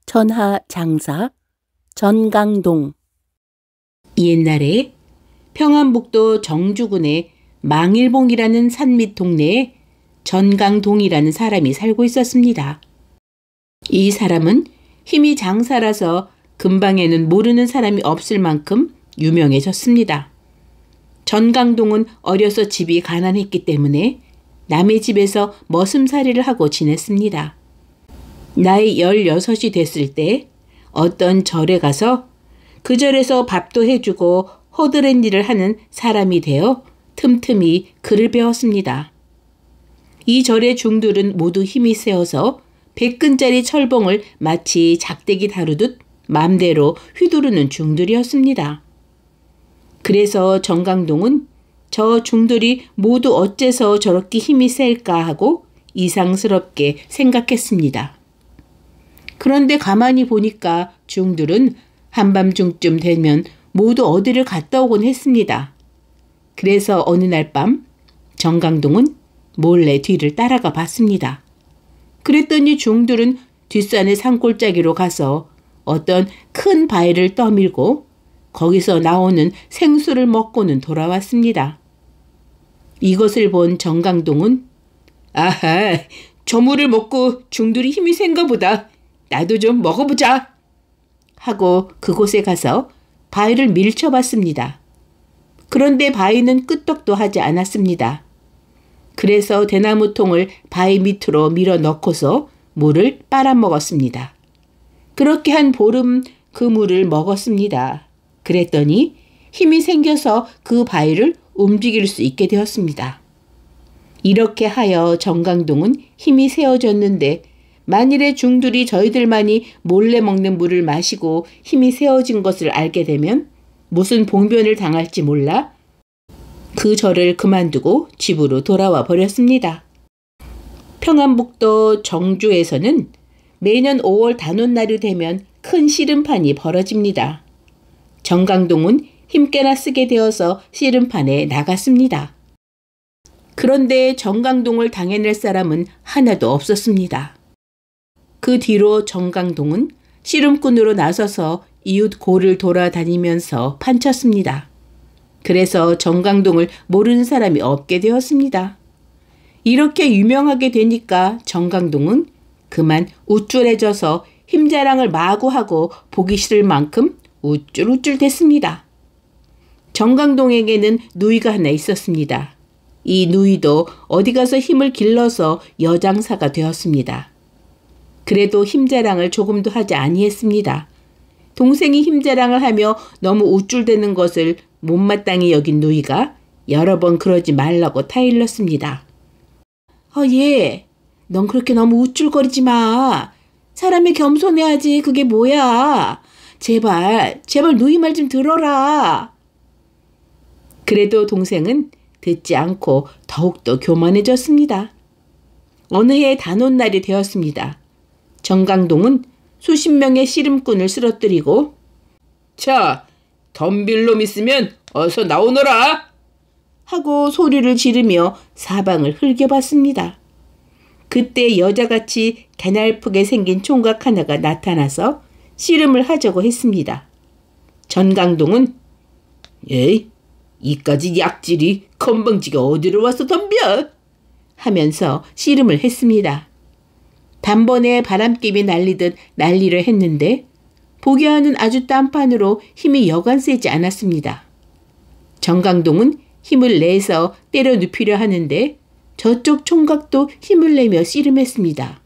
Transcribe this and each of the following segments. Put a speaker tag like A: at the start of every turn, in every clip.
A: 천하 장사 전강동.
B: 옛날에 평안북도 정주군의 망일봉이라는 산밑 동네에 전강동이라는 사람이 살고 있었습니다. 이 사람은 힘이 장사라서 근방에는 모르는 사람이 없을 만큼 유명해졌습니다. 전강동은 어려서 집이 가난했기 때문에 남의 집에서 머슴살이를 하고 지냈습니다. 나이 16이 됐을 때 어떤 절에 가서 그 절에서 밥도 해주고 허드렛 일을 하는 사람이 되어 틈틈이 글을 배웠습니다. 이 절의 중들은 모두 힘이 세어서 100근짜리 철봉을 마치 작대기 다루듯 맘대로 휘두르는 중들이었습니다. 그래서 전강동은 저 중들이 모두 어째서 저렇게 힘이 셀까 하고 이상스럽게 생각했습니다. 그런데 가만히 보니까 중들은 한밤중쯤 되면 모두 어디를 갔다 오곤 했습니다. 그래서 어느 날 밤 전강동은 몰래 뒤를 따라가 봤습니다. 그랬더니 중들은 뒷산의 산골짜기로 가서 어떤 큰 바위를 떠밀고 거기서 나오는 생수를 먹고는 돌아왔습니다. 이것을 본 전강동은 아하, 저 물을 먹고 중들이 힘이 센가 보다. 나도 좀 먹어보자 하고 그곳에 가서 바위를 밀쳐봤습니다. 그런데 바위는 끄떡도 하지 않았습니다. 그래서 대나무통을 바위 밑으로 밀어 넣고서 물을 빨아먹었습니다. 그렇게 한 보름 그 물을 먹었습니다. 그랬더니 힘이 생겨서 그 바위를 움직일 수 있게 되었습니다. 이렇게 하여 전강동은 힘이 세워졌는데 만일에 중들이 저희들만이 몰래 먹는 물을 마시고 힘이 세워진 것을 알게 되면 무슨 봉변을 당할지 몰라 그 절을 그만두고 집으로 돌아와 버렸습니다. 평안북도 정주에서는 매년 5월 단오날이 되면 큰 씨름판이 벌어집니다. 전강동은 힘께나 쓰게 되어서 씨름판에 나갔습니다. 그런데 전강동을 당해낼 사람은 하나도 없었습니다. 그 뒤로 전강동은 씨름꾼으로 나서서 이웃 고를 돌아다니면서 판쳤습니다. 그래서 전강동을 모르는 사람이 없게 되었습니다. 이렇게 유명하게 되니까 전강동은 그만 우쭐해져서 힘자랑을 마구 하고 보기 싫을 만큼 우쭐우쭐 됐습니다. 전강동에게는 누이가 하나 있었습니다. 이 누이도 어디 가서 힘을 길러서 여장사가 되었습니다. 그래도 힘자랑을 조금도 하지 아니했습니다. 동생이 힘자랑을 하며 너무 우쭐대는 것을 못마땅히 여긴 누이가 여러 번 그러지 말라고 타일렀습니다. 얘, 넌 그렇게 너무 우쭐거리지 마. 사람이 겸손해야지. 그게 뭐야. 제발 누이 말 좀 들어라. 그래도 동생은 듣지 않고 더욱더 교만해졌습니다. 어느 해 단오날이 되었습니다. 전강동은 수십 명의 씨름꾼을 쓰러뜨리고 자, 덤빌 놈 있으면 어서 나오너라 하고 소리를 지르며 사방을 흘겨봤습니다. 그때 여자같이 개날프게 생긴 총각 하나가 나타나서 씨름을 하자고 했습니다. 전강동은 에이, 이까지 약질이 건방지게 어디로 와서 덤벼 하면서 씨름을 했습니다. 단번에 바람김이 날리듯 난리를 했는데 보기와는 아주 딴판으로 힘이 여간 세지 않았습니다. 전강동은 힘을 내서 때려 눕히려 하는데 저쪽 총각도 힘을 내며 씨름했습니다.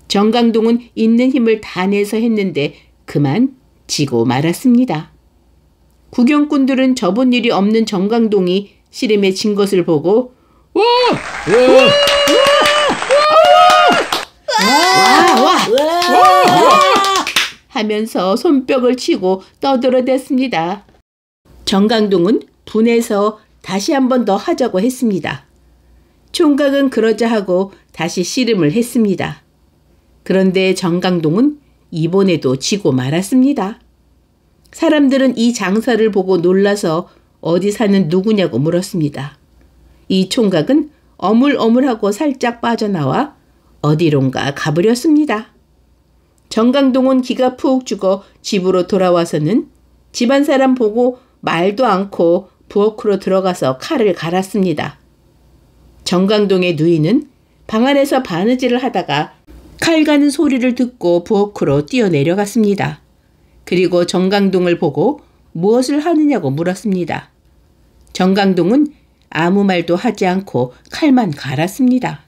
B: 전강동은 있는 힘을 다 내서 했는데 그만 지고 말았습니다. 구경꾼들은 저본 일이 없는 전강동이 씨름에 진 것을 보고 와! 하면서 손뼉을 치고 떠들어댔습니다. 전강동은 분해서 다시 한 번 더 하자고 했습니다. 총각은 그러자 하고 다시 씨름을 했습니다. 그런데 전강동은 이번에도 지고 말았습니다. 사람들은 이 장사를 보고 놀라서 어디 사는 누구냐고 물었습니다. 이 총각은 어물어물하고 살짝 빠져나와 어디론가 가버렸습니다. 정강동은 기가 푹 죽어 집으로 돌아와서는 집안 사람 보고 말도 않고 부엌으로 들어가서 칼을 갈았습니다. 정강동의 누이는 방 안에서 바느질을 하다가 칼 가는 소리를 듣고 부엌으로 뛰어내려갔습니다. 그리고 정강동을 보고 무엇을 하느냐고 물었습니다. 정강동은 아무 말도 하지 않고 칼만 갈았습니다.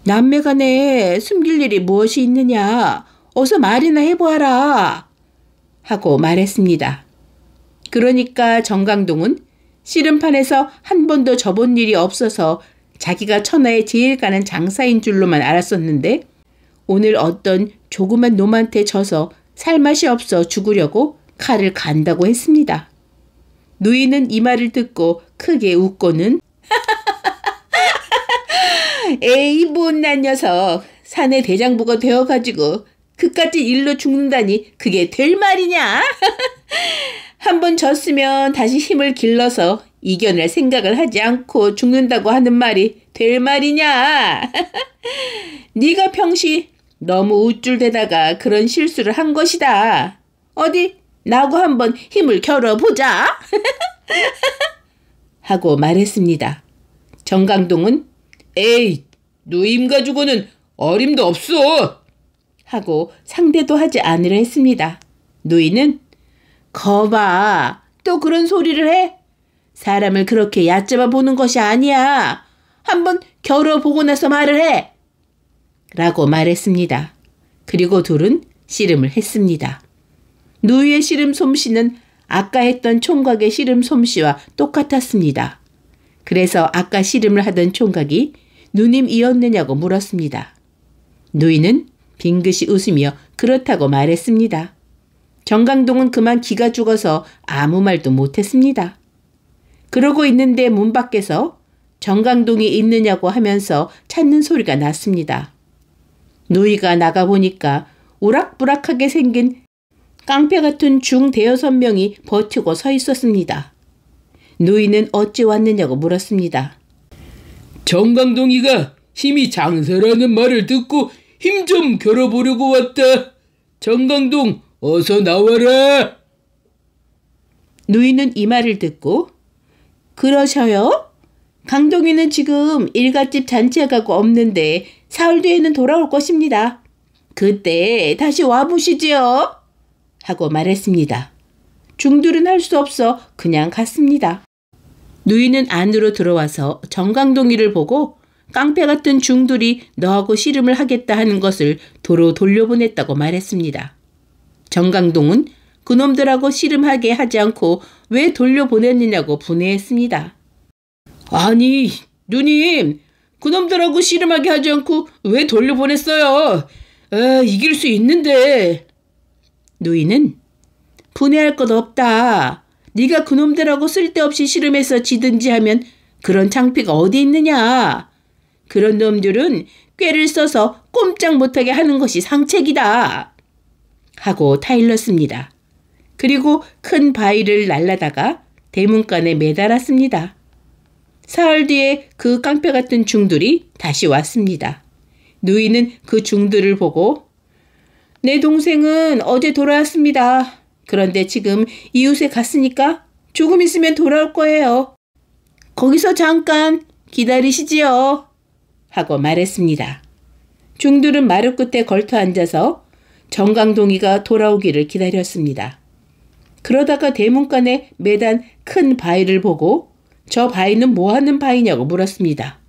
B: 남매간에 숨길 일이 무엇이 있느냐? 어서 말이나 해보아라. 하고 말했습니다. 그러니까 정강동은 씨름판에서 한 번도 져본 일이 없어서 자기가 천하에 제일 가는 장사인 줄로만 알았었는데 오늘 어떤 조그만 놈한테 져서 살맛이 없어 죽으려고 칼을 간다고 했습니다. 누이는 이 말을 듣고 크게 웃고는 에이 못난 녀석, 사내 대장부가 되어가지고 그까짓 일로 죽는다니 그게 될 말이냐? 한번 졌으면 다시 힘을 길러서 이겨낼 생각을 하지 않고 죽는다고 하는 말이 될 말이냐? 네가 평시 너무 우쭐대다가 그런 실수를 한 것이다. 어디 나하고 한번 힘을 겨뤄보자. 하고 말했습니다. 정강동은 에이, 누임 가지고는 어림도 없어. 하고 상대도 하지 않으려 했습니다. 누이는 거봐, 또 그런 소리를 해? 사람을 그렇게 얕잡아 보는 것이 아니야. 한번 겨뤄보고 나서 말을 해. 라고 말했습니다. 그리고 둘은 씨름을 했습니다. 누이의 씨름 솜씨는 아까 했던 총각의 씨름 솜씨와 똑같았습니다. 그래서 아까 씨름을 하던 총각이 누님이었느냐고 물었습니다. 누이는 빙긋이 웃으며 그렇다고 말했습니다. 정강동은 그만 기가 죽어서 아무 말도 못했습니다. 그러고 있는데 문 밖에서 정강동이 있느냐고 하면서 찾는 소리가 났습니다. 누이가 나가보니까 우락부락하게 생긴 깡패 같은 중 대여섯 명이 버티고 서 있었습니다. 누이는 어찌 왔느냐고 물었습니다.
C: 정강동이가 힘이 장사라는 말을 듣고 힘 좀 겨뤄보려고 왔다. 정강동 어서 나와라.
B: 누이는 이 말을 듣고 그러셔요? 강동이는 지금 일갓집 잔치에 가고 없는데 사흘 뒤에는 돌아올 것입니다. 그때 다시 와보시지요. 하고 말했습니다. 중들은 할 수 없어 그냥 갔습니다. 누이는 안으로 들어와서 정강동이를 보고 깡패 같은 중들이 너하고 씨름을 하겠다 하는 것을 도로 돌려보냈다고 말했습니다. 정강동은 그놈들하고 씨름하게 하지 않고 왜 돌려보냈느냐고 분해했습니다.
C: 아니, 누님, 그놈들하고 씨름하게 하지 않고 왜 돌려보냈어요? 이길 수 있는데.
B: 누이는 분해할 것 없다. 네가 그놈들하고 쓸데없이 씨름해서 지든지 하면 그런 창피가 어디 있느냐. 그런 놈들은 꾀를 써서 꼼짝 못하게 하는 것이 상책이다. 하고 타일렀습니다. 그리고 큰 바위를 날라다가 대문간에 매달았습니다. 사흘 뒤에 그 깡패 같은 중들이 다시 왔습니다. 누이는 그 중들을 보고 내 동생은 어제 돌아왔습니다. 그런데 지금 이웃에 갔으니까 조금 있으면 돌아올 거예요. 거기서 잠깐 기다리시지요. 하고 말했습니다. 중들은 마루 끝에 걸터 앉아서 정강동이가 돌아오기를 기다렸습니다. 그러다가 대문간에 매단 큰 바위를 보고 저 바위는 뭐 하는 바위냐고 물었습니다.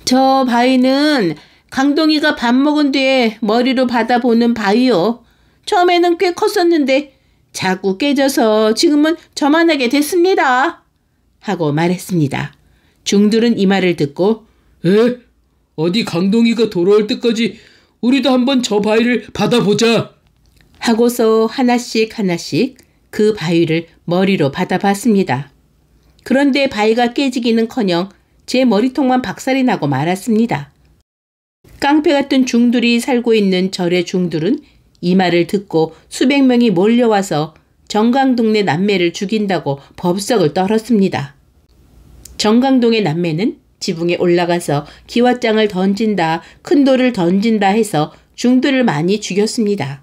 B: 저 바위는 강동이가 밥 먹은 뒤에 머리로 받아보는 바위요. 처음에는 꽤 컸었는데 자꾸 깨져서 지금은 저만하게 됐습니다. 하고 말했습니다. 중들은 이 말을 듣고
C: 어디 강동이가 돌아올 때까지 우리도 한번 저 바위를 받아보자.
B: 하고서 하나씩 그 바위를 머리로 받아봤습니다. 그런데 바위가 깨지기는커녕 제 머리통만 박살이 나고 말았습니다. 깡패 같은 중들이 살고 있는 절의 중들은 이 말을 듣고 수백 명이 몰려와서 정강동네 남매를 죽인다고 법석을 떨었습니다. 정강동의 남매는 지붕에 올라가서 기왓장을 던진다, 큰 돌을 던진다 해서 중들을 많이 죽였습니다.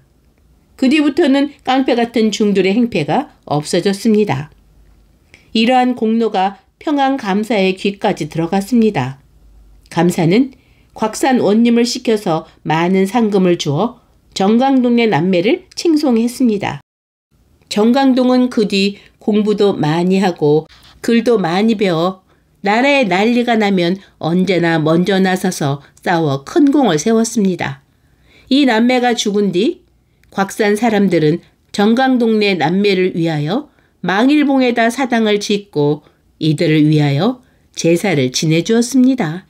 B: 그 뒤부터는 깡패 같은 중들의 행패가 없어졌습니다. 이러한 공로가 평안감사의 귀까지 들어갔습니다. 감사는 곽산 원님을 시켜서 많은 상금을 주어 정강동네 남매를 칭송했습니다. 정강동은 그 뒤 공부도 많이 하고 글도 많이 배워 나라에 난리가 나면 언제나 먼저 나서서 싸워 큰 공을 세웠습니다. 이 남매가 죽은 뒤 곽산 사람들은 정강동네 남매를 위하여 망일봉에다 사당을 짓고 이들을 위하여 제사를 지내주었습니다.